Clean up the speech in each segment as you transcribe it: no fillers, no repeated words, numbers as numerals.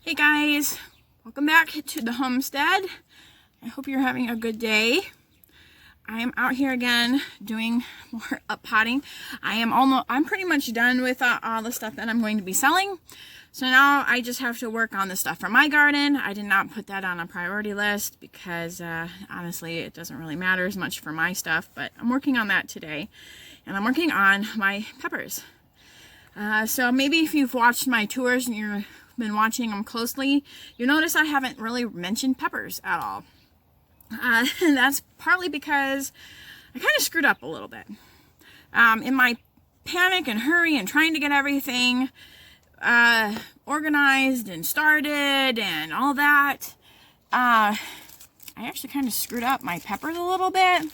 Hey guys, welcome back to the homestead. I hope you're having a good day. I am out here again doing more up potting. I'm pretty much done with all the stuff that I'm going to be selling. So now I just have to work on the stuff for my garden. I did not put that on a priority list because honestly it doesn't really matter as much for my stuff, but I'm working on that today. And I'm working on my peppers. So maybe if you've watched my tours and you've been watching them closely, you notice I haven't really mentioned peppers at all. And that's partly because I kind of screwed up a little bit. In my panic and hurry and trying to get everything organized and started and all that, I actually kind of screwed up my peppers a little bit.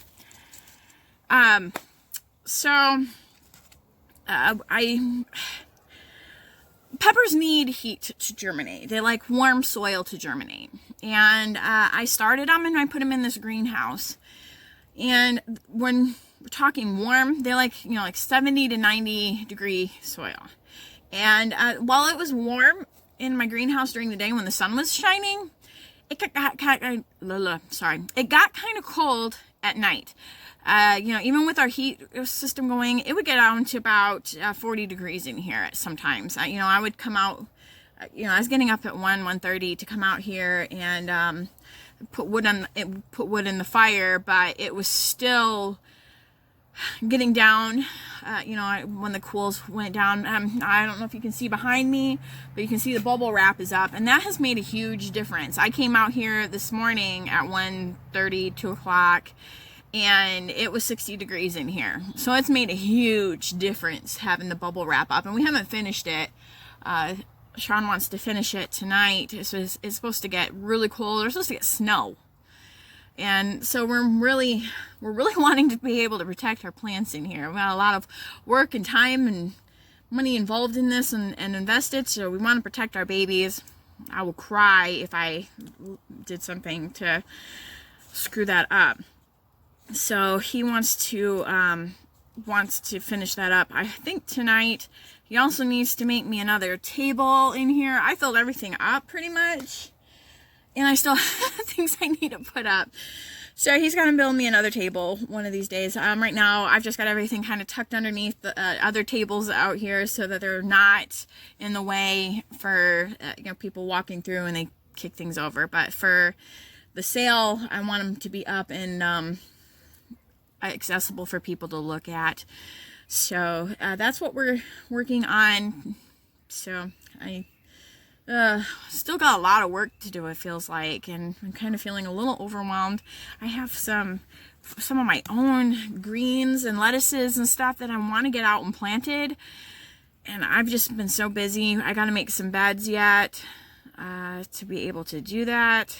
Peppers need heat to germinate. They like warm soil to germinate. And I started them and I put them in this greenhouse. And when we're talking warm, they like 70 to 90 degree soil. And while it was warm in my greenhouse during the day when the sun was shining, it got kind of cold at night. Even with our heat system going, it would get down to about 40 degrees in here sometimes. I would come out, I was getting up at 1:30 to come out here and put wood in the fire, but it was still getting down, when the cools went down. I don't know if you can see behind me, but you can see the bubble wrap is up, and that has made a huge difference. I came out here this morning at 1:30, 2 o'clock, and it was 60 degrees in here. So it's made a huge difference having the bubble wrap up, and we haven't finished it. Sean wants to finish it tonight. It's supposed to get really cold. We're supposed to get snow. And so we're really wanting to be able to protect our plants in here. We've got a lot of work and time and money involved in this and invested, so we want to protect our babies. I will cry if I did something to screw that up. So he wants to finish that up. I think tonight he also needs to make me another table in here. I filled everything up pretty much, and I still have things I need to put up. So he's gonna build me another table one of these days. Right now I've just got everything kind of tucked underneath the other tables out here so that they're not in the way for people walking through and they kick things over. But for the sale, I want them to be up and accessible for people to look at. So that's what we're working on. So I still got a lot of work to do, it feels like, and I'm kind of feeling a little overwhelmed. I have some of my own greens and lettuces and stuff that I want to get out and planted, and I've just been so busy. I got to make some beds yet to be able to do that.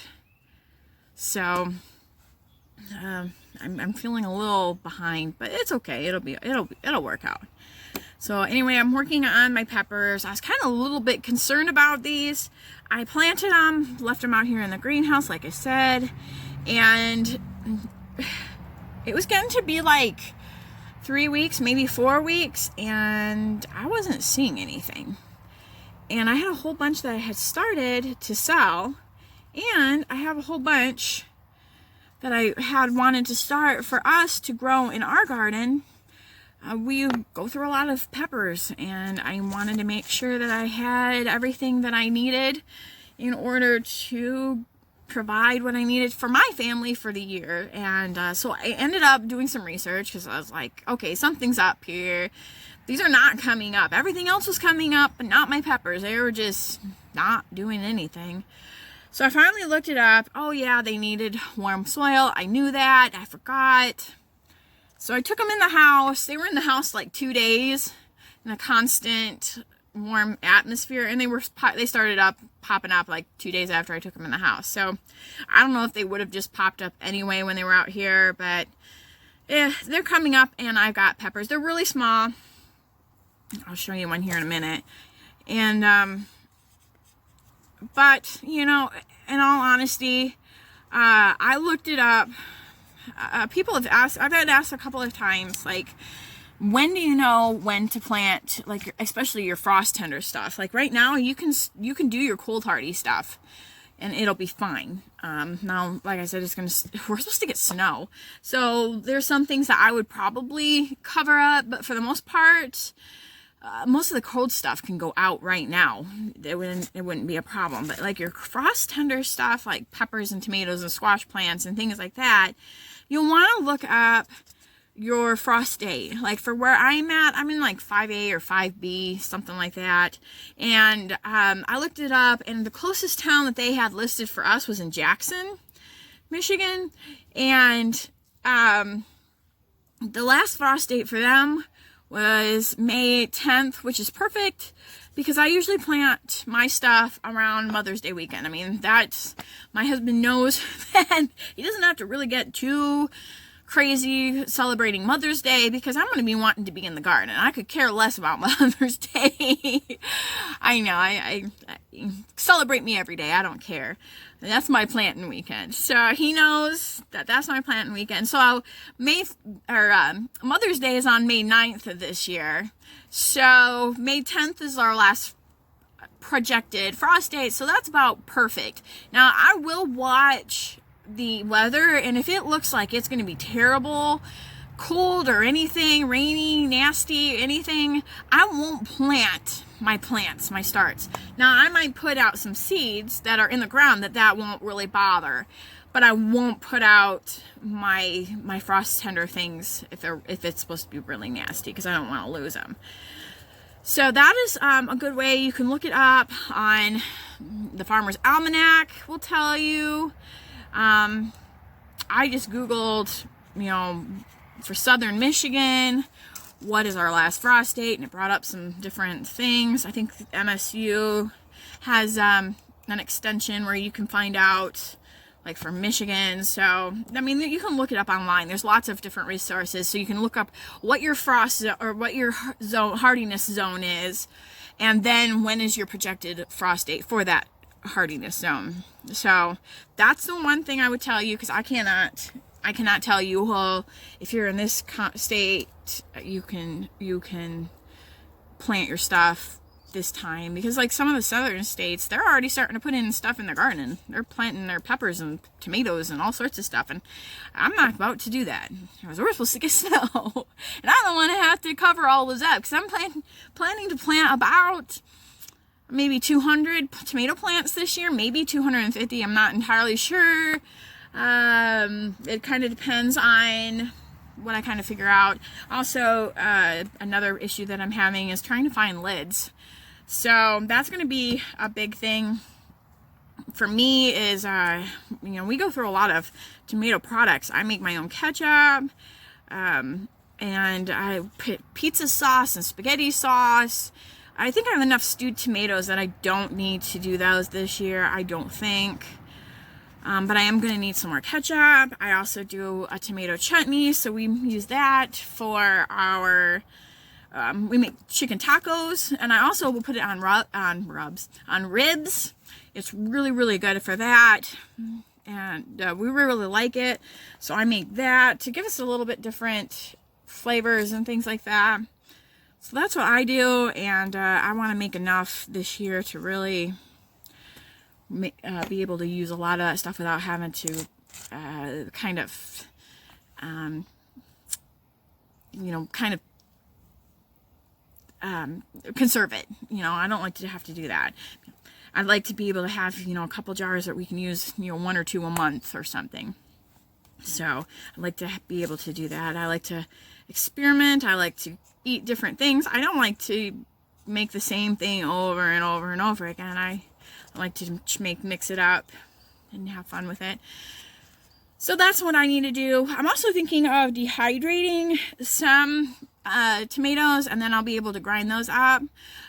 So I'm feeling a little behind, but it's okay. It'll work out. So anyway, I'm working on my peppers. I was kind of a little bit concerned about these. I planted them, left them out here in the greenhouse, like I said, and it was getting to be like 3 weeks, maybe 4 weeks, and I wasn't seeing anything. And I had a whole bunch that I had started to sell, and I have a whole bunch that I had wanted to start for us to grow in our garden. We go through a lot of peppers, and I wanted to make sure that I had everything that I needed in order to provide what I needed for my family for the year. And so I ended up doing some research because I was like, okay, something's up here. These are not coming up. Everything else was coming up, but not my peppers. They were just not doing anything. So I finally looked it up. Oh yeah, they needed warm soil. I knew that. I forgot. So I took them in the house. They were in the house like 2 days in a constant warm atmosphere, and they started popping up like 2 days after I took them in the house. So I don't know if they would have just popped up anyway when they were out here, but they're coming up, and I've got peppers. They're really small. I'll show you one here in a minute. And but in all honesty, I looked it up. People have asked, I've had asked a couple of times, like, when do you know when to plant, like, especially your frost tender stuff? Like right now, you can do your cold hardy stuff, and it'll be fine. Now, like I said, we're supposed to get snow, so there's some things that I would probably cover up, but for the most part, most of the cold stuff can go out right now. It wouldn't be a problem. But like your frost tender stuff, like peppers and tomatoes and squash plants and things like that, you'll want to look up your frost date. Like for where I'm at, I'm in like 5A or 5B, something like that. And I looked it up, and the closest town that they had listed for us was in Jackson, Michigan. And the last frost date for them was May 10th, which is perfect because I usually plant my stuff around Mother's Day weekend. I mean, my husband knows that he doesn't have to really get too crazy celebrating Mother's Day because I'm going to be wanting to be in the garden. I could care less about Mother's Day. I know, I celebrate me every day. I don't care. That's my planting weekend. So he knows that that's my planting weekend. So Mother's Day is on May 9th of this year. So May 10th is our last projected frost date. So that's about perfect. Now I will watch the weather, and if it looks like it's going to be terrible, cold or anything, rainy, nasty, anything, I won't plant my starts. Now I might put out some seeds that are in the ground that won't really bother, but I won't put out my frost tender things if it's supposed to be really nasty, because I don't want to lose them. So that is a good way. You can look it up on the Farmer's Almanac will tell you. I just Googled, for southern Michigan, what is our last frost date, and it brought up some different things. I think MSU has an extension where you can find out, like for Michigan. So, I mean, you can look it up online. There's lots of different resources, so you can look up what your frost or what your hardiness zone is, and then when is your projected frost date for that hardiness zone. So that's the one thing I would tell you, because I cannot tell you, well, if you're in this state, you can plant your stuff this time, because like some of the southern states, they're already starting to put in stuff in their garden. They're planting their peppers and tomatoes and all sorts of stuff, and I'm not about to do that because we're supposed to get snow, and I don't want to have to cover all those up, because I'm planning to plant about maybe 200 tomato plants this year, maybe 250. I'm not entirely sure. It kind of depends on what I kind of figure out. Also, another issue that I'm having is trying to find lids. So that's going to be a big thing for me is, we go through a lot of tomato products. I make my own ketchup, and I put pizza sauce and spaghetti sauce. I think I have enough stewed tomatoes that I don't need to do those this year, I don't think. But I am going to need some more ketchup. I also do a tomato chutney, so we use that for our, we make chicken tacos, and I also will put it on ribs. It's really, really good for that, and we really like it, so I make that to give us a little bit different flavors and things like that. So that's what I do, and I want to make enough this year to really be able to use a lot of that stuff without having to conserve it. I don't like to have to do that. I'd like to be able to have, a couple jars that we can use, 1 or 2 a month or something. So I'd like to be able to do that. I like to experiment. I like to eat different things. I don't like to make the same thing over and over and over again. I like to mix it up and have fun with it. So that's what I need to do. I'm also thinking of dehydrating some tomatoes, and then I'll be able to grind those up.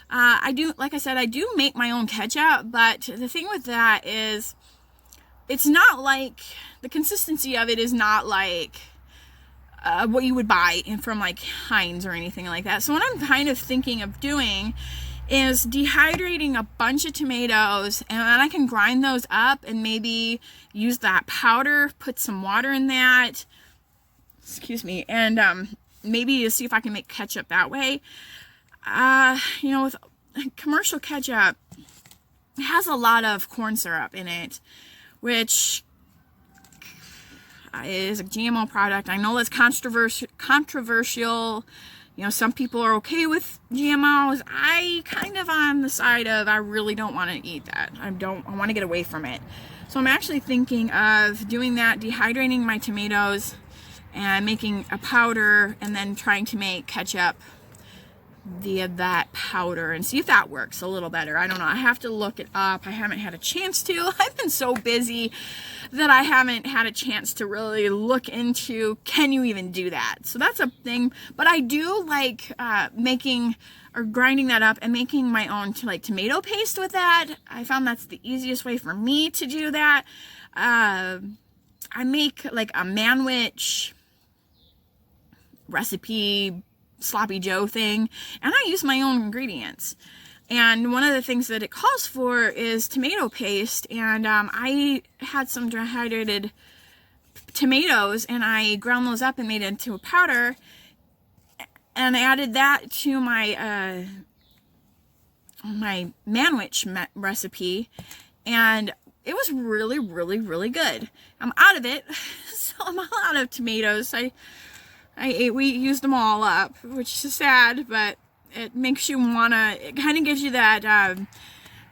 I do make my own ketchup, but the thing with that is it's not like, the consistency of it is not like what you would buy from like Heinz or anything like that. So what I'm kind of thinking of doing is dehydrating a bunch of tomatoes, and then I can grind those up and maybe use that powder, put some water in that, and maybe to see if I can make ketchup that way. With commercial ketchup, it has a lot of corn syrup in it, which is a GMO product. I know that's controversial. Some people are okay with GMOs. I kind of on the side of I really don't want to eat that. I want to get away from it. So I'm actually thinking of doing that, dehydrating my tomatoes and making a powder, and then trying to make ketchup via that powder and see if that works a little better. I don't know. I have to look it up. I haven't had a chance to. I've been so busy that I haven't had a chance to really look into, can you even do that? So that's a thing. But I do like making or grinding that up and making my own tomato paste with that. I found that's the easiest way for me to do that. I make like a Manwich recipe sloppy joe thing, and I use my own ingredients, and one of the things that it calls for is tomato paste, and I had some dehydrated tomatoes and I ground those up and made it into a powder and added that to my my Manwich recipe, and it was really, really, really good. I'm out of it, so I'm all out of tomatoes. We used them all up, which is sad, but it makes you it kind of gives you that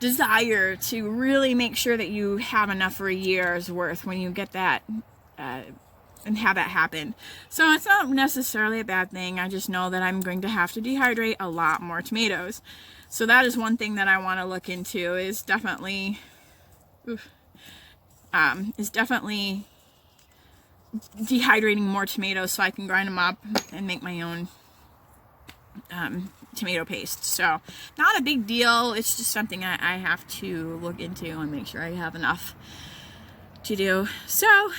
desire to really make sure that you have enough for a year's worth when you get that and have that happen. So it's not necessarily a bad thing. I just know that I'm going to have to dehydrate a lot more tomatoes. So that is one thing that I want to look into, is definitely dehydrating more tomatoes so I can grind them up and make my own tomato paste. So not a big deal. It's just something I have to look into and make sure I have enough to do. So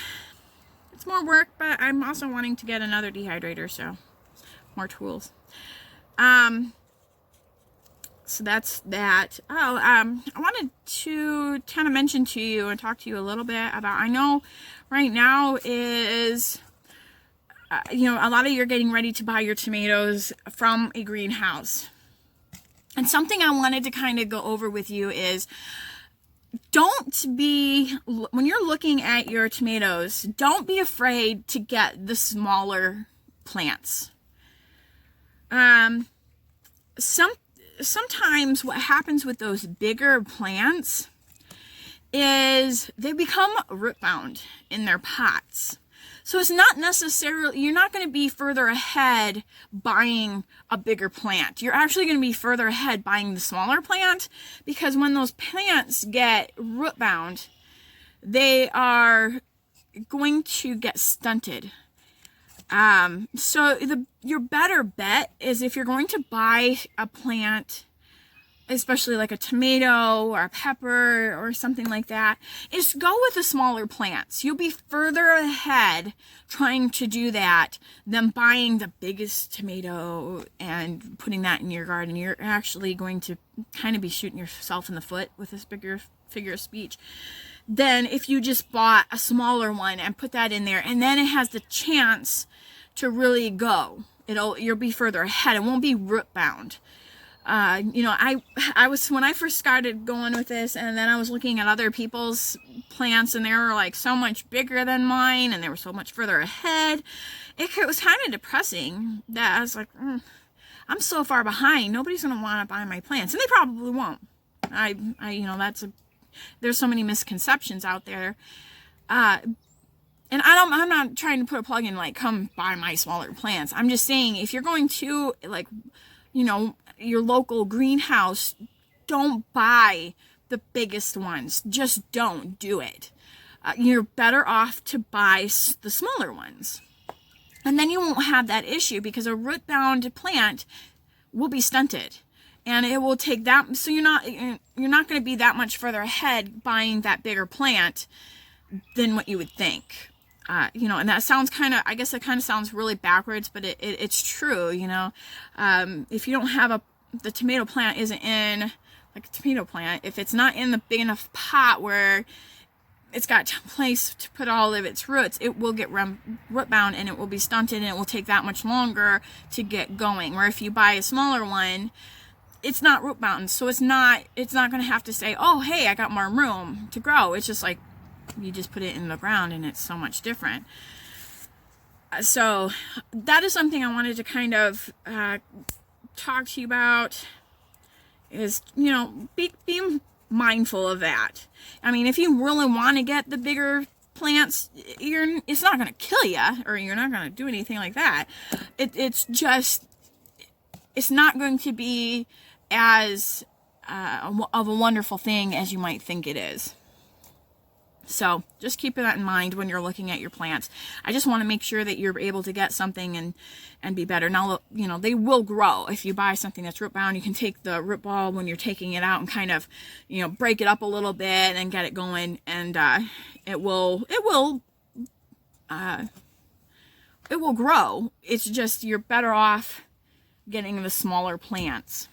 it's more work, but I'm also wanting to get another dehydrator, so more tools. So that's that. I wanted to kind of mention to you and talk to you a little bit about, I know right now is, a lot of you're getting ready to buy your tomatoes from a greenhouse. And something I wanted to kind of go over with you is, when you're looking at your tomatoes, don't be afraid to get the smaller plants. Sometimes what happens with those bigger plants is they become root bound in their pots. So it's not necessarily, you're not going to be further ahead buying a bigger plant. You're actually going to be further ahead buying the smaller plant, because when those plants get root bound, they are going to get stunted. So your better bet is, if you're going to buy a plant, especially like a tomato or a pepper or something like that, is go with the smaller plants. You'll be further ahead trying to do that than buying the biggest tomato and putting that in your garden. You're actually going to kind of be shooting yourself in the foot with this bigger figure of speech than if you just bought a smaller one and put that in there, and then it has the chance to really go. You'll be further ahead. It won't be root bound. I was, when I first started going with this, and then I was looking at other people's plants, and they were like so much bigger than mine, and they were so much further ahead. It was kind of depressing that I was like, I'm so far behind. Nobody's going to want to buy my plants, and they probably won't. There's so many misconceptions out there. And I'm not trying to put a plug in, like, come buy my smaller plants. I'm just saying, if you're going to, like, your local greenhouse, don't buy the biggest ones. Just don't do it. You're better off to buy the smaller ones. And then you won't have that issue, because a root-bound plant will be stunted. And it will take that, so you're not going to be that much further ahead buying that bigger plant than what you would think. And that sounds I guess it kind of sounds really backwards, but it's true, if you don't have the tomato plant isn't in, like a tomato plant, if it's not in the big enough pot where it's got place to put all of its roots, it will get root bound and it will be stunted, and it will take that much longer to get going. Where if you buy a smaller one, it's not root bound, so it's not going to have to say, oh hey, I got more room to grow. It's just like you just put it in the ground, and it's so much different. So that is something I wanted to kind of talk to you about, is, you know, be mindful of that. I mean, if you really want to get the bigger plants, it's not going to kill you, or you're not going to do anything like that. It's not going to be as of a wonderful thing as you might think it is. So just keep that in mind when you're looking at your plants. I just want to make sure that you're able to get something and be better. Now, you know, they will grow. If you buy something that's root bound, you can take the root ball when you're taking it out and kind of, you know, break it up a little bit and get it going, and it will grow. It's just you're better off getting the smaller plants.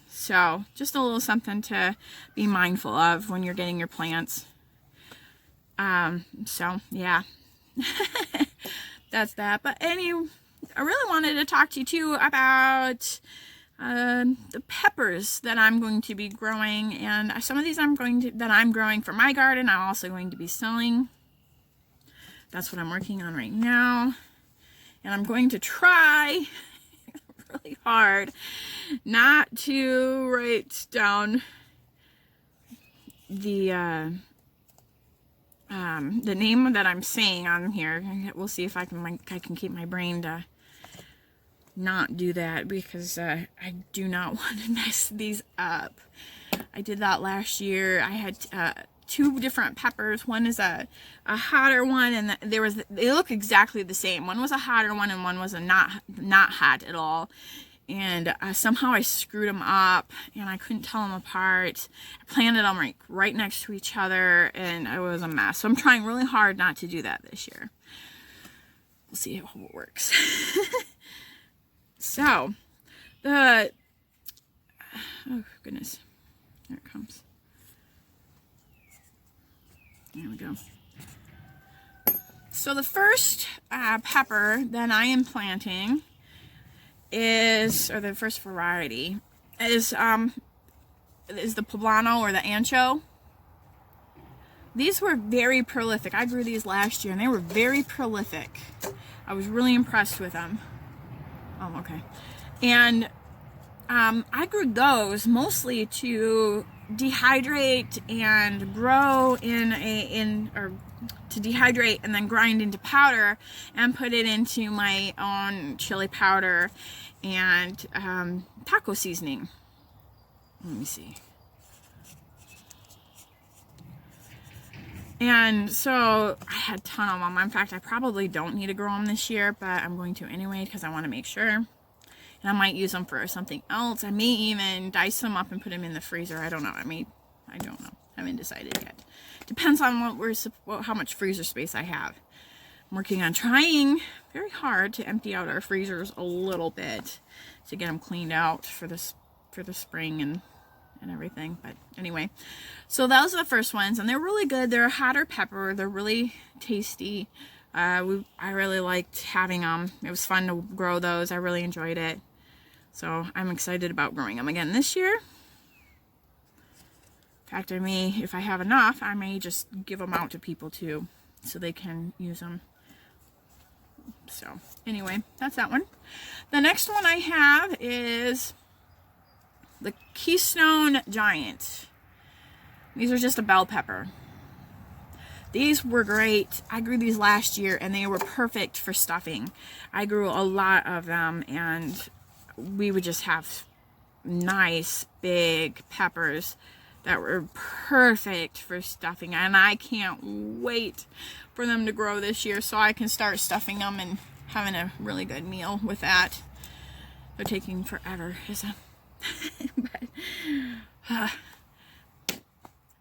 So just a little something to be mindful of when you're getting your plants. So yeah, that's that. But I really wanted to talk to you too about the peppers that I'm going to be growing, and some of these that I'm growing for my garden, I'm also going to be selling. That's what I'm working on right now, and I'm going to try really hard not to write down the name that I'm saying on here. We'll see if I can keep my brain to not do that, because I do not want to mess these up. I did that last year. I had two different peppers. One is a hotter one, and they look exactly the same. One was a hotter one, and one was a not hot at all. And somehow I screwed them up, and I couldn't tell them apart. I planted them right next to each other, and it was a mess. So I'm trying really hard not to do that this year. We'll see how it works. So, oh goodness, there it comes. There we go. So the first pepper that I am planting or the first variety is the poblano, or the ancho. These were very prolific. I grew these last year, and they were very prolific. I was really impressed with them. Oh, okay. And I grew those mostly to dehydrate and grow to dehydrate and then grind into powder and put it into my own chili powder and taco seasoning. Let me see. And so I had a ton of them. In fact, I probably don't need to grow them this year, but I'm going to anyway because I want to make sure. And I might use them for something else. I may even dice them up and put them in the freezer. I don't know. I don't know. I haven't decided yet. Depends on how much freezer space I have. I'm working on trying very hard to empty out our freezers a little bit to get them cleaned out for the spring and everything. But anyway, so those are the first ones, and they're really good. They're a hotter pepper. They're really tasty. I really liked having them. It was fun to grow those. I really enjoyed it. So I'm excited about growing them again this year. In fact, if I have enough, I may just give them out to people too, so they can use them. So anyway, that's that one. The next one I have is the Keystone Giant. These are just a bell pepper. These were great. I grew these last year, and they were perfect for stuffing. I grew a lot of them, and we would just have nice big peppers that were perfect for stuffing, and I can't wait for them to grow this year so I can start stuffing them and having a really good meal with that. They're taking forever, but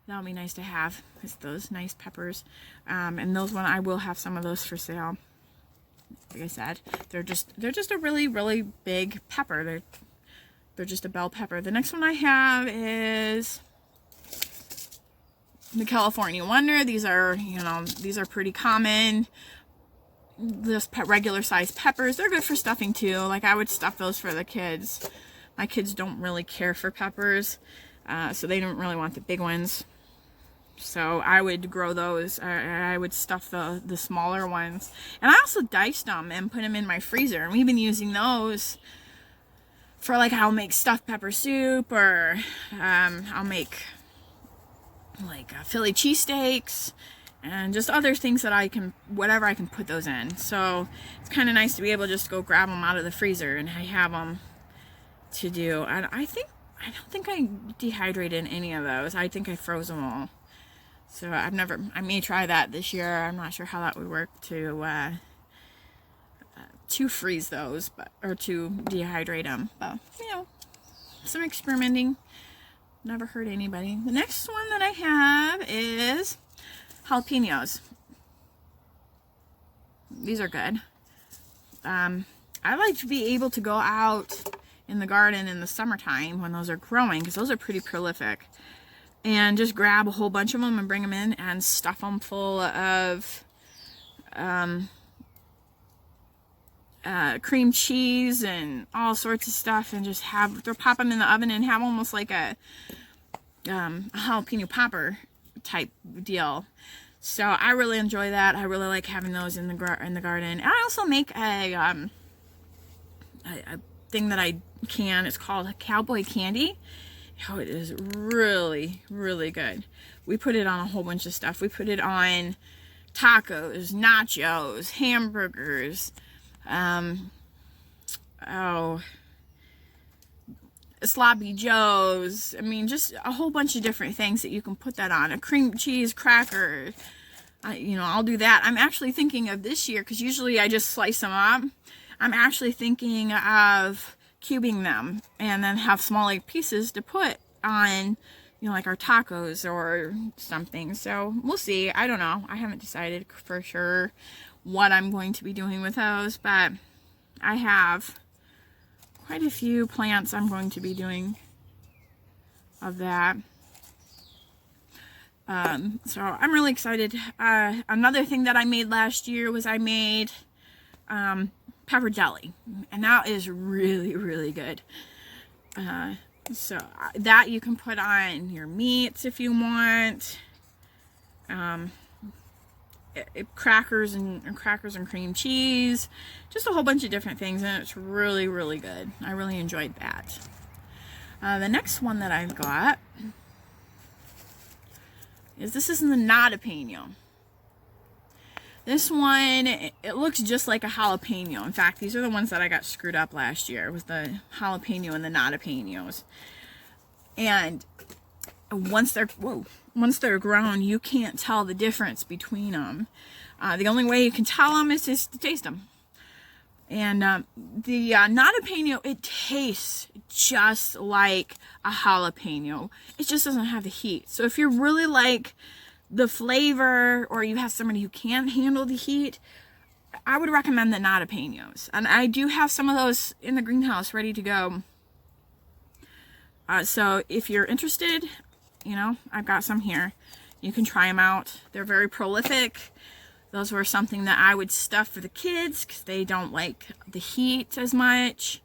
that'll be nice to have, is those nice peppers. And those one, I will have some of those for sale. Like I said, they're just a really, really big pepper. They're just a bell pepper. The next one I have is the California Wonder. These are, these are pretty common. Just regular sized peppers. They're good for stuffing too. Like I would stuff those for the kids. My kids don't really care for peppers, so they don't really want the big ones. So I would grow those. I would stuff the smaller ones. And I also diced them and put them in my freezer. And we've been using those for like I'll make stuffed pepper soup, or I'll make like Philly cheesesteaks and just other things that whatever I can put those in. So it's kind of nice to be able to just go grab them out of the freezer and I have them to do. And I don't think I dehydrated any of those. I think I froze them all. So I may try that this year. I'm not sure how that would work to freeze those, or to dehydrate them. But, some experimenting. Never hurt anybody. The next one that I have is jalapenos. These are good. I like to be able to go out in the garden in the summertime when those are growing, because those are pretty prolific, and just grab a whole bunch of them and bring them in and stuff them full of cream cheese and all sorts of stuff, and just pop them in the oven and have almost like a jalapeno popper type deal. So I really enjoy that. I really like having those in the garden. And I also make a thing that I can. It's called cowboy candy. Oh, it is really, really good. We put it on a whole bunch of stuff. We put it on tacos, nachos, hamburgers, sloppy joes. I mean, just a whole bunch of different things that you can put that on. A cream cheese cracker. I'll do that. I'm actually thinking of this year, because usually I just slice them up. I'm actually thinking of cubing them and then have smaller pieces to put on, like our tacos or something. So we'll see. I don't know. I haven't decided for sure what I'm going to be doing with those, but I have quite a few plants I'm going to be doing of that. So I'm really excited. Another thing that I made last year was I made pepper deli, and that is really, really good. So that you can put on your meats if you want. Crackers and cream cheese, just a whole bunch of different things, and it's really, really good. I really enjoyed that. The next one that I've got is this is the jalapeno. This one, it looks just like a jalapeno. In fact, these are the ones that I got screwed up last year. It was the jalapeno and the jalapenos. And once they're grown, you can't tell the difference between them. The only way you can tell them is just to taste them. And the jalapeno, it tastes just like a jalapeno. It just doesn't have the heat. So if you're really like the flavor, or you have somebody who can't handle the heat, I would recommend the jalapenos. And I do have some of those in the greenhouse ready to go. So if you're interested, I've got some here. You can try them out. They're very prolific. Those were something that I would stuff for the kids because they don't like the heat as much.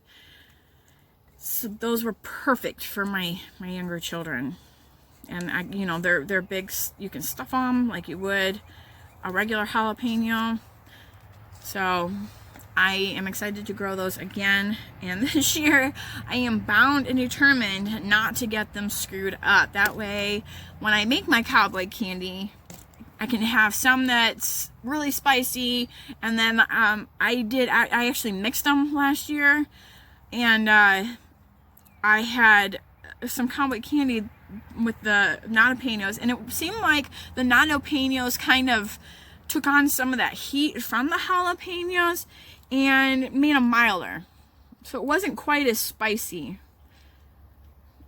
So those were perfect for my younger children. And they're big. You can stuff them like you would a regular jalapeno. So I am excited to grow those again. And this year I am bound and determined not to get them screwed up. That way, when I make my cowboy candy, I can have some that's really spicy. And then I actually mixed them last year, and I had some cowboy candy with the jalapenos, and it seemed like the jalapenos kind of took on some of that heat from the jalapenos and made them milder, so it wasn't quite as spicy.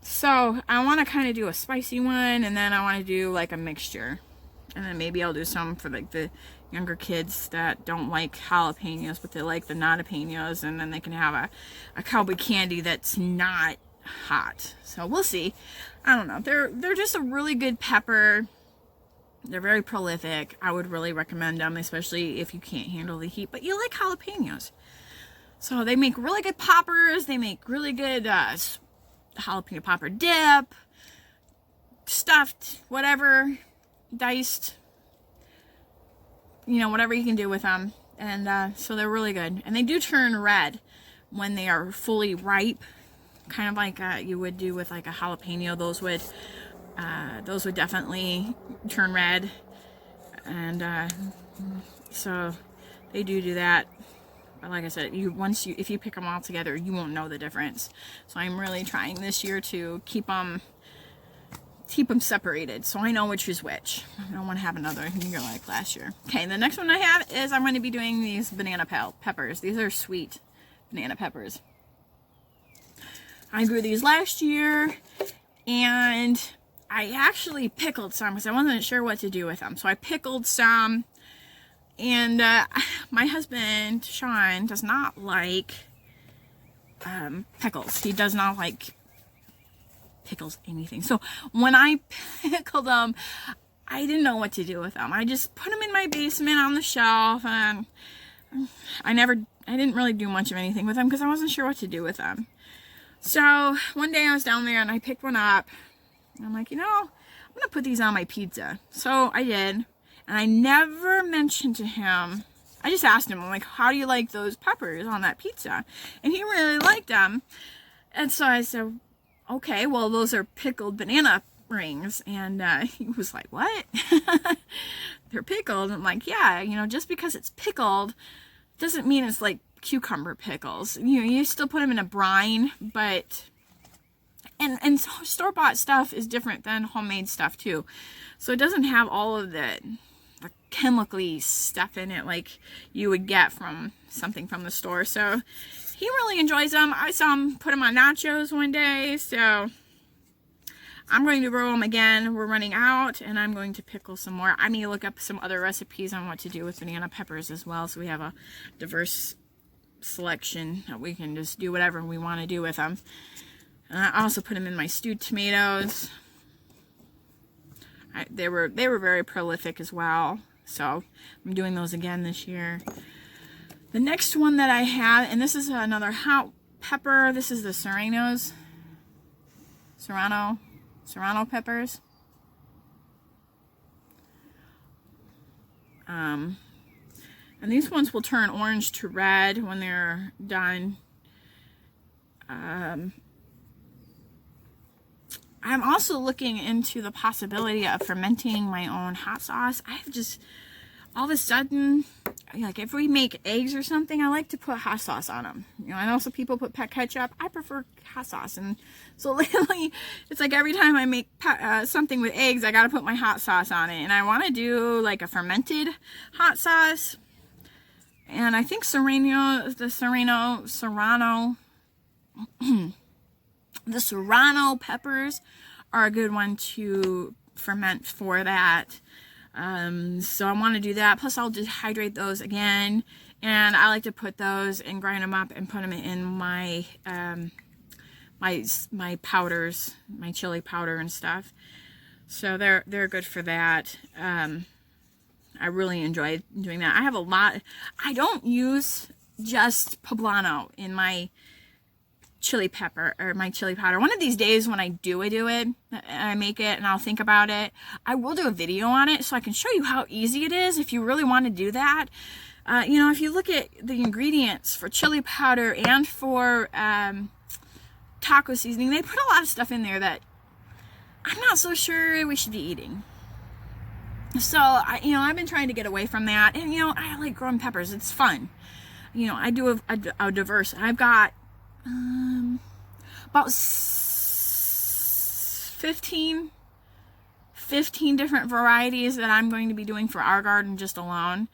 So I want to kind of do a spicy one, and then I want to do like a mixture, and then maybe I'll do some for like the younger kids that don't like jalapenos but they like the jalapenos, and then they can have a cowboy candy that's not hot. So we'll see. I don't know. They're just a really good pepper. They're very prolific. I would really recommend them, especially if you can't handle the heat, but you like jalapenos. So they make really good poppers. They make really good jalapeno popper dip, stuffed, whatever, diced, whatever you can do with them. And so they're really good. And they do turn red when they are fully ripe, kind of like you would do with like a jalapeno. Those would definitely turn red. And so they do that. But like I said, if you pick them all together, you won't know the difference. So I'm really trying this year to keep them separated, so I know which is which. I don't want to have another year like last year. Okay, the next one I have is I'm going to be doing these banana peppers. These are sweet banana peppers. I grew these last year, and I actually pickled some because I wasn't sure what to do with them. So I pickled some, and my husband, Sean, does not like pickles. He does not like pickles anything. So when I pickled them, I didn't know what to do with them. I just put them in my basement on the shelf, and I didn't really do much of anything with them because I wasn't sure what to do with them. So one day I was down there and I picked one up, and I'm like, I'm gonna put these on my pizza. So I did, and I never mentioned to him. I just asked him, I'm like, how do you like those peppers on that pizza? And he really liked them. And so I said, okay, well, those are pickled banana rings. And he was like, what? They're pickled? I'm like, yeah, just because it's pickled doesn't mean it's like cucumber pickles. You still put them in a brine, but and store-bought stuff is different than homemade stuff too. So it doesn't have all of the chemically stuff in it like you would get from something from the store. So he really enjoys them. I saw him put them on nachos one day, so I'm going to roll them again. We're running out, and I'm going to pickle some more. I need to look up some other recipes on what to do with banana peppers as well, so we have a diverse selection that we can just do whatever we want to do with them. I also put them in my stewed tomatoes. They were very prolific as well, so I'm doing those again this year. The next one that I have, and this is another hot pepper. This is the Serrano peppers. And these ones will turn orange to red when they're done. I'm also looking into the possibility of fermenting my own hot sauce. I've just, all of a sudden, like if we make eggs or something, I like to put hot sauce on them. I know some people put ketchup. I prefer hot sauce. And so lately, it's like every time I make something with eggs, I got to put my hot sauce on it. And I want to do like a fermented hot sauce. And I think the Serrano peppers are a good one to ferment for that. So I want to do that. Plus I'll dehydrate those again, and I like to put those and grind them up and put them in my my powders, my chili powder and stuff. So they're good for that. I really enjoy doing that. I have a lot. I don't use just poblano in my chili pepper or my chili powder. One of these days when I do it, and I make it and I'll think about it, I will do a video on it so I can show you how easy it is if you really want to do that. If you look at the ingredients for chili powder and for taco seasoning, they put a lot of stuff in there that I'm not so sure we should be eating. So, I've been trying to get away from that. And, I like growing peppers. It's fun. I do a diverse. I've got about 15 different varieties that I'm going to be doing for our garden just alone.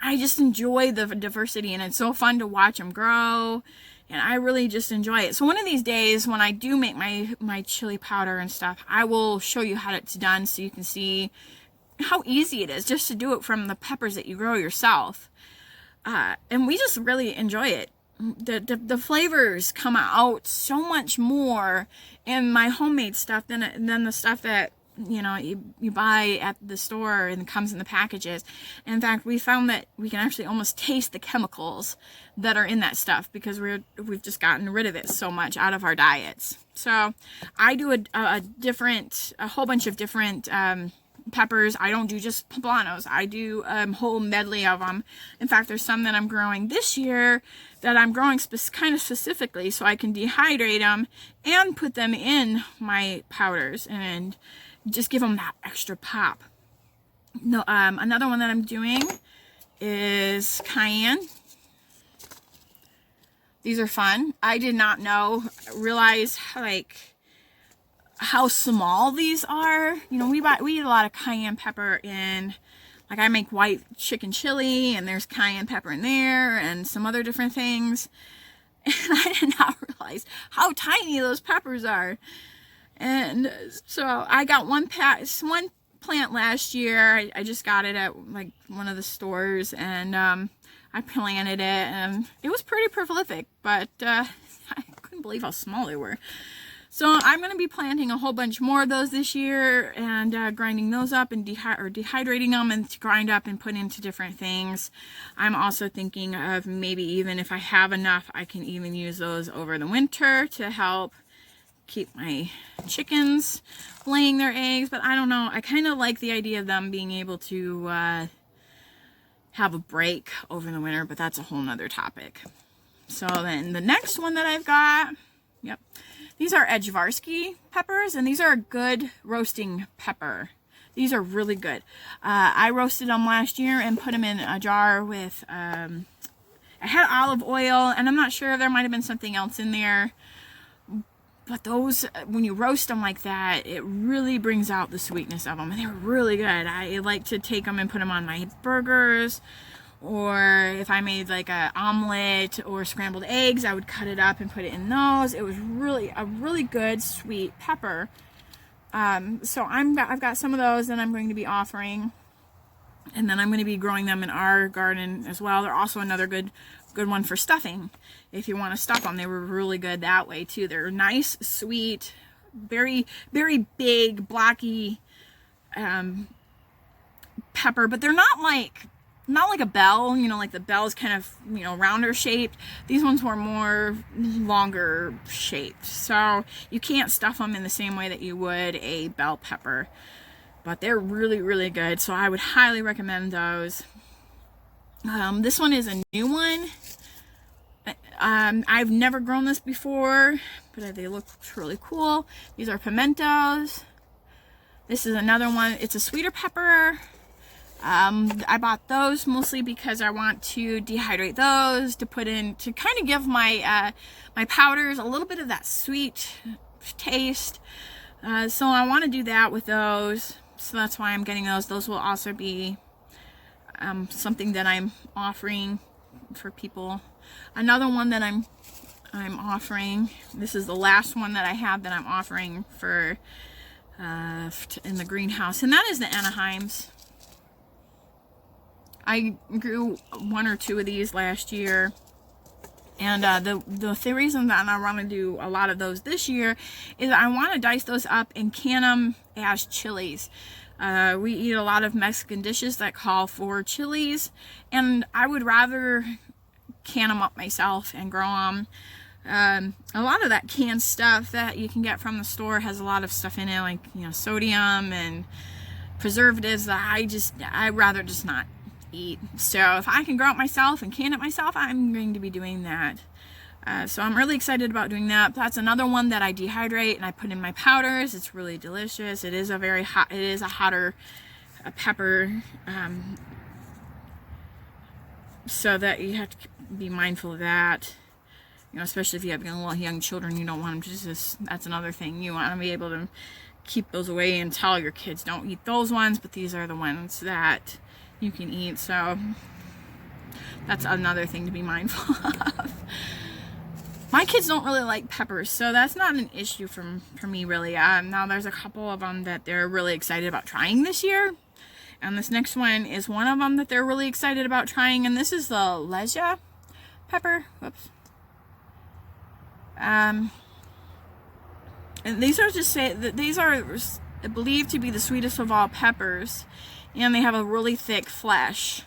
I just enjoy the diversity, and it's so fun to watch them grow. And I really just enjoy it. So one of these days when I do make my chili powder and stuff, I will show you how it's done so you can see how easy it is just to do it from the peppers that you grow yourself. And we just really enjoy it. The flavors come out so much more in my homemade stuff than the stuff that you buy at the store and it comes in the packages. And in fact, we found that we can actually almost taste the chemicals that are in that stuff because we've just gotten rid of it so much out of our diets. So I do a whole bunch of different peppers. I don't do just poblanos. I do a whole medley of them. In fact, there's some that I'm growing this year that I'm growing kind of specifically so I can dehydrate them and put them in my powders and just give them that extra pop. No, another one that I'm doing is cayenne. These are fun. I did not realize how small these are. We eat a lot of cayenne pepper in, like I make white chicken chili and there's cayenne pepper in there and some other different things. And I did not realize how tiny those peppers are. And so I got one plant last year. I just got it at like one of the stores and I planted it and it was pretty prolific, but I couldn't believe how small they were. So I'm going to be planting a whole bunch more of those this year and grinding those up and dehydrating them and to grind up and put into different things. I'm also thinking of maybe even if I have enough, I can even use those over the winter to help keep my chickens laying their eggs. But I don't know. I kind of like the idea of them being able to have a break over the winter, but that's a whole nother topic. So then the next one that I've got, yep. These are Edgevarsky peppers, and these are a good roasting pepper. These are really good. I roasted them last year and put them in a jar with, I had olive oil, and I'm not sure, there might have been something else in there. But those, when you roast them like that, it really brings out the sweetness of them, and they're really good. I like to take them and put them on my burgers, or if I made like a omelet or scrambled eggs, I would cut it up and put it in those. It was really a really good sweet pepper. So I've got some of those that I'm going to be offering, and then I'm going to be growing them in our garden as well. They're also another good one for stuffing. If you want to stuff them, they were really good that way too. They're nice, sweet, very, very big, blocky pepper, but they're not like a bell, like the bell is kind of, rounder shaped. These ones were more longer shaped. So you can't stuff them in the same way that you would a bell pepper, but they're really, really good. So I would highly recommend those. This one is a new one. I've never grown this before, but they look really cool. These are pimentos. This is another one. It's a sweeter pepper. I bought those mostly because I want to dehydrate those to put in, to kind of give my my powders a little bit of that sweet taste. So I want to do that with those. So that's why I'm getting those. Those will also be something that I'm offering for people. Another one that I'm offering, this is the last one that I have that I'm offering for in the greenhouse, and that is the Anaheims. I grew one or two of these last year, and the reason that I want to do a lot of those this year is I want to dice those up and can them as chilies. We eat a lot of Mexican dishes that call for chilies, and I would rather can them up myself and grow them. A lot of that canned stuff that you can get from the store has a lot of stuff in it, like sodium and preservatives that I'd rather just not eat. So if I can grow it myself and can it myself, I'm going to be doing that. So I'm really excited about doing that. That's another one that I dehydrate and I put in my powders. It's really delicious. It is a very hot, it is a hotter pepper, so that you have to be mindful of that. Especially if you have young children, you don't want them to just, that's another thing. You want to be able to keep those away and tell your kids don't eat those ones, but these are the ones that you can eat. So that's another thing to be mindful of. My kids don't really like peppers, so that's not an issue for me really. Now there's a couple of them that they're really excited about trying this year, and this next one is one of them that they're really excited about trying, and this is the Lesia pepper. Whoops. And these are believed to be the sweetest of all peppers, and they have a really thick flesh.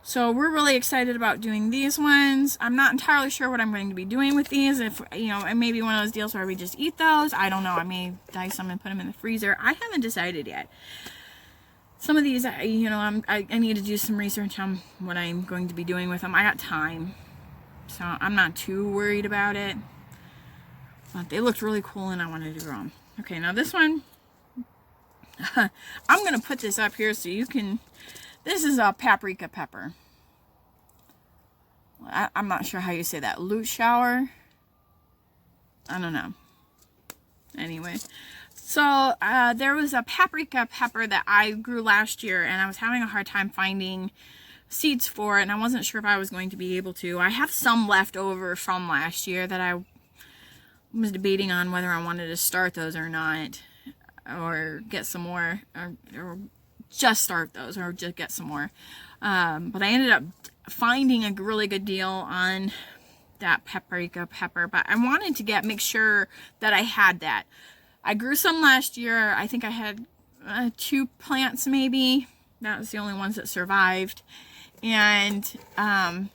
So we're really excited about doing these ones. I'm not entirely sure what I'm going to be doing with these. If, you know, it may be one of those deals where we just eat those. I don't know. I may dice them and put them in the freezer. I haven't decided yet. Some of these, you know, I need to do some research on what I'm going to be doing with them. I got time, so I'm not too worried about it. But they looked really cool, and I wanted to grow them. Okay, now this one, I'm going to put this up here so you can... This is a paprika pepper. I'm not sure how you say that. Lutschauer? I don't know. Anyway. So, there was a paprika pepper that I grew last year, and I was having a hard time finding seeds for it, and I wasn't sure if I was going to be able to. I have some left over from last year that I was debating on whether I wanted to start those or not, or get some more, or just start those, or just get some more. But I ended up finding a really good deal on that paprika pepper, but I wanted to make sure that I had that. I grew some last year. I think I had 2 plants maybe. That was the only ones that survived. And I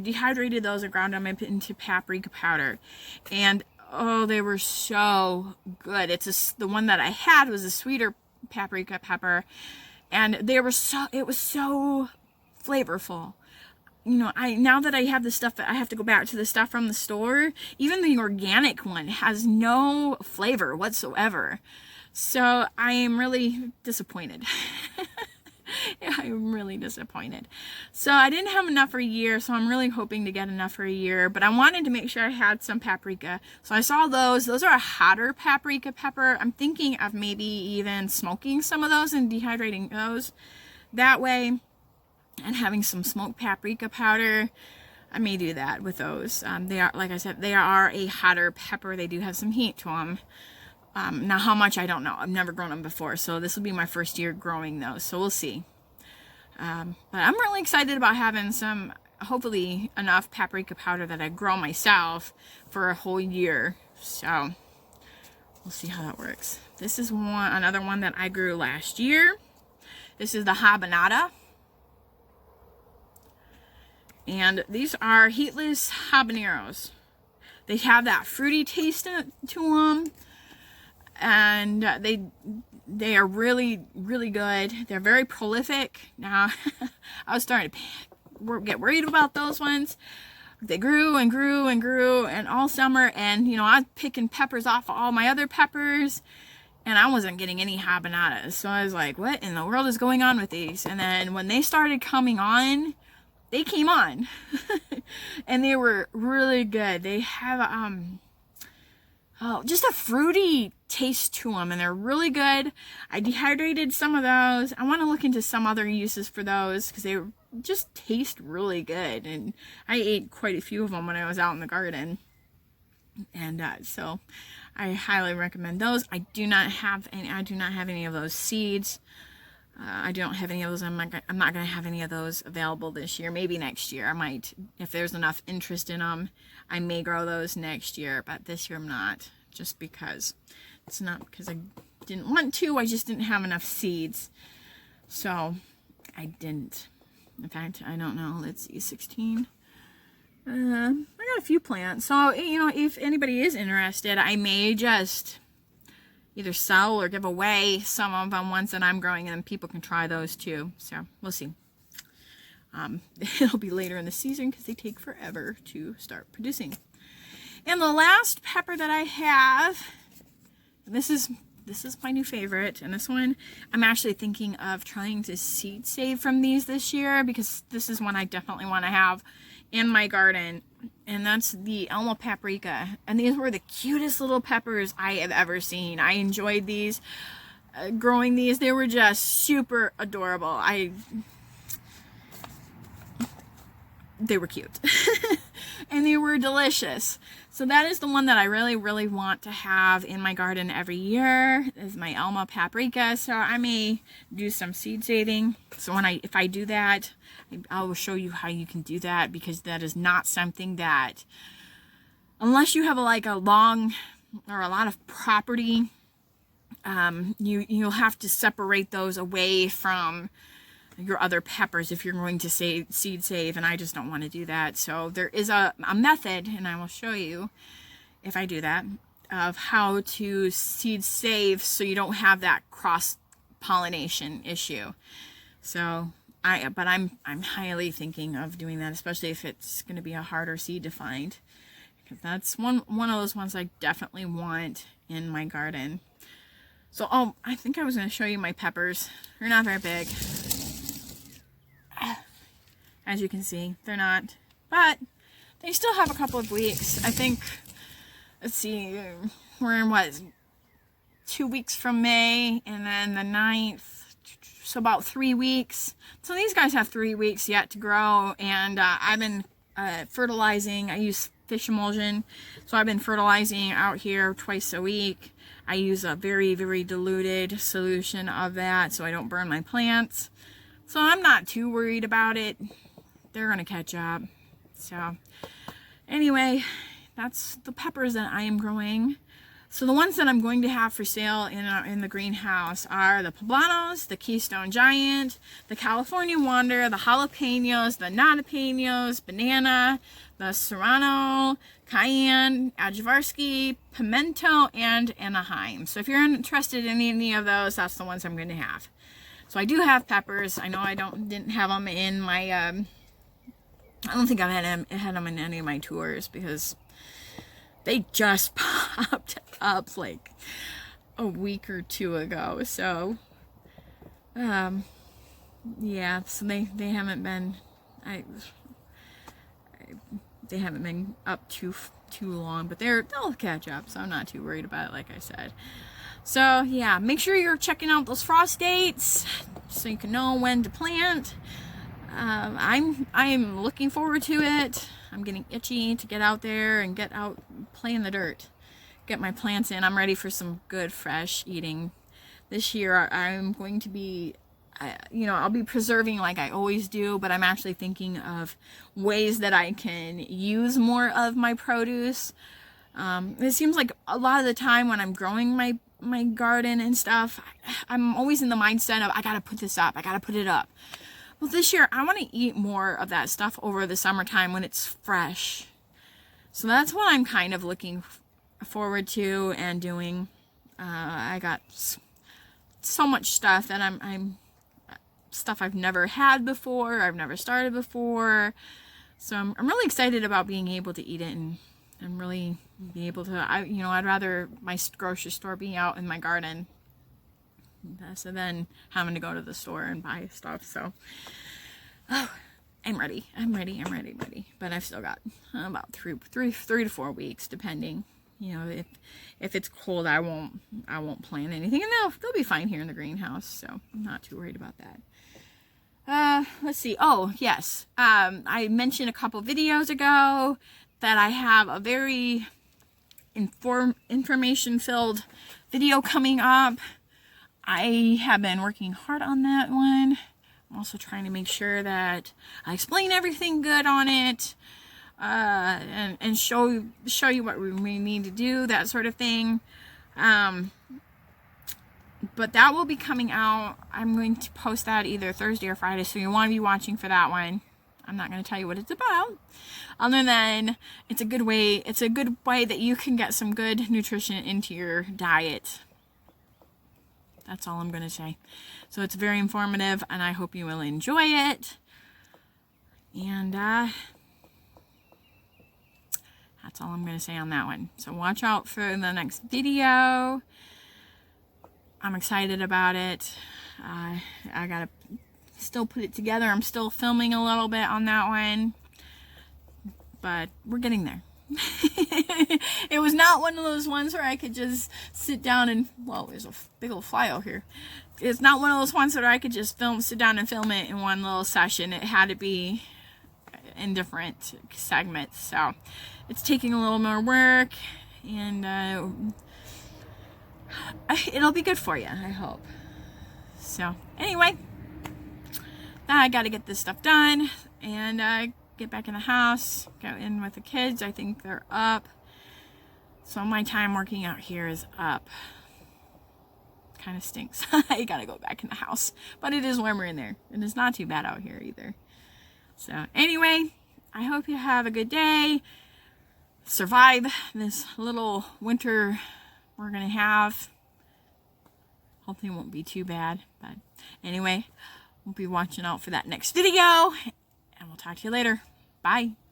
dehydrated those and ground them into paprika powder. And oh, they were so good. The one that I had was a sweeter paprika pepper, and it was so flavorful. You know, now that I have the stuff, I have to go back to the stuff from the store. Even the organic one has no flavor whatsoever. So I am really disappointed. I'm really disappointed. So I didn't have enough for a year, so I'm really hoping to get enough for a year. But I wanted to make sure I had some paprika. So I saw those. Those are a hotter paprika pepper. I'm thinking of maybe even smoking some of those and dehydrating those that way, and having some smoked paprika powder. I may do that with those. They are, like I said, they are a hotter pepper. They do have some heat to them. Now how much, I don't know. I've never grown them before, so this will be my first year growing those, so we'll see. But I'm really excited about having some, hopefully enough paprika powder that I grow myself for a whole year. So we'll see how that works. This is another one that I grew last year. This is the habanada. And these are heatless habaneros. They have that fruity taste to them. And they are really, really good. They're very prolific. Now, I was starting to get worried about those ones. They grew and grew and grew, and all summer, and you know, I was picking peppers off of all my other peppers, and I wasn't getting any habanadas. So I was like, what in the world is going on with these? And then when they started coming on, they came on. And they were really good. They have just a fruity taste to them, and they're really good. I dehydrated some of those. I want to look into some other uses for those because they just taste really good, and I ate quite a few of them when I was out in the garden. And so I highly recommend those. I do not have any of those seeds. I don't have any of those. I'm not going to have any of those available this year. Maybe next year. I might, if there's enough interest in them, I may grow those next year. But this year I'm not, just because. It's not because I didn't want to. I just didn't have enough seeds. So I didn't. In fact, I don't know. Let's see, 16. I got a few plants. So, you know, if anybody is interested, I may just either sell or give away some of them ones that I'm growing, and people can try those too. So we'll see. It'll be later in the season because they take forever to start producing. And the last pepper that I have, this is my new favorite, and this one I'm actually thinking of trying to seed save from these this year, because this is one I definitely want to have in my garden, and that's the Elma paprika. And these were the cutest little peppers I have ever seen. I enjoyed these, growing these. They were just super adorable. They were cute. And they were delicious. So that is the one that I really, really want to have in my garden every year, is my Elma paprika. So I may do some seed saving. So if I do that, I will show you how you can do that, because that is not something that, unless you have a long or a lot of property, you'll have to separate those away from your other peppers if you're going to seed save, and I just don't want to do that. So there is a method, and I will show you if I do that, of how to seed save so you don't have that cross pollination issue. So I'm highly thinking of doing that, especially if it's going to be a harder seed to find, because that's one of those ones I definitely want in my garden. So I think I was going to show you my peppers. They're not very big, as you can see. They're not, but they still have a couple of weeks. I think, let's see, we're in what, 2 weeks from May, and then the 9th, so about 3 weeks. So these guys have 3 weeks yet to grow, and I've been fertilizing. I use fish emulsion, so I've been fertilizing out here twice a week. I use a very, very diluted solution of that so I don't burn my plants. So I'm not too worried about it. They're gonna catch up. So anyway, that's the peppers that I am growing. So the ones that I'm going to have for sale in the greenhouse are the poblanos, the Keystone Giant, the California Wonder, the jalapenos, the nadapenos, banana, the serrano, cayenne, Ajvarski, pimento, and Anaheim. So if you're interested in any of those, that's the ones I'm going to have. So I do have peppers. I know I didn't have them in my, I don't think I've had them in any of my tours, because they just popped up like a week or two ago. So, yeah, so they haven't been, they haven't been up too long, but they'll catch up. So I'm not too worried about it, like I said. So yeah, make sure you're checking out those frost dates so you can know when to plant. I'm looking forward to it. I'm getting itchy to get out there and get out, play in the dirt, get my plants in. I'm ready for some good fresh eating. This year I'm going to be, I'll be preserving like I always do, but I'm actually thinking of ways that I can use more of my produce. It seems like a lot of the time when I'm growing my garden and stuff, I'm always in the mindset of I gotta put this up, I gotta put it up. Well, this year I want to eat more of that stuff over the summertime when it's fresh. So that's what I'm kind of looking forward to and doing. I got so much stuff that I'm stuff I've never had before, I've never started before. So I'm really excited about being able to eat it and really be able to, I'd rather my grocery store be out in my garden so than having to go to the store and buy stuff. So, I'm ready. But I've still got about three to 4 weeks, depending. If it's cold, I won't plant anything, and they'll be fine here in the greenhouse. So I'm not too worried about that. Let's see. Oh yes, I mentioned a couple videos ago that I have a very information-filled video coming up. I have been working hard on that one. I'm also trying to make sure that I explain everything good on it, and show you what we may need to do, that sort of thing. But that will be coming out. I'm going to post that either Thursday or Friday, so you want to be watching for that one. I'm not going to tell you what it's about, other than it's a good way that you can get some good nutrition into your diet. That's all I'm going to say. So it's very informative, and I hope you will enjoy it. And that's all I'm going to say on that one. So watch out for the next video. I'm excited about it. I got to still put it together. I'm still filming a little bit on that one, but we're getting there. It was not one of those ones where I could just sit down and, well, there's a big old fly out here. It's not one of those ones where I could just sit down and film it in one little session. It had to be in different segments. So it's taking a little more work, and it'll be good for you, I hope. So anyway, now I got to get this stuff done and get back in the house, go in with the kids. I think they're up. So my time working out here is up. kind of stinks. I gotta go back in the house. But it is warmer in there. And it's not too bad out here either. So anyway, I hope you have a good day. Survive this little winter we're gonna have. Hopefully it won't be too bad. But anyway, we'll be watching out for that next video. And we'll talk to you later. Bye.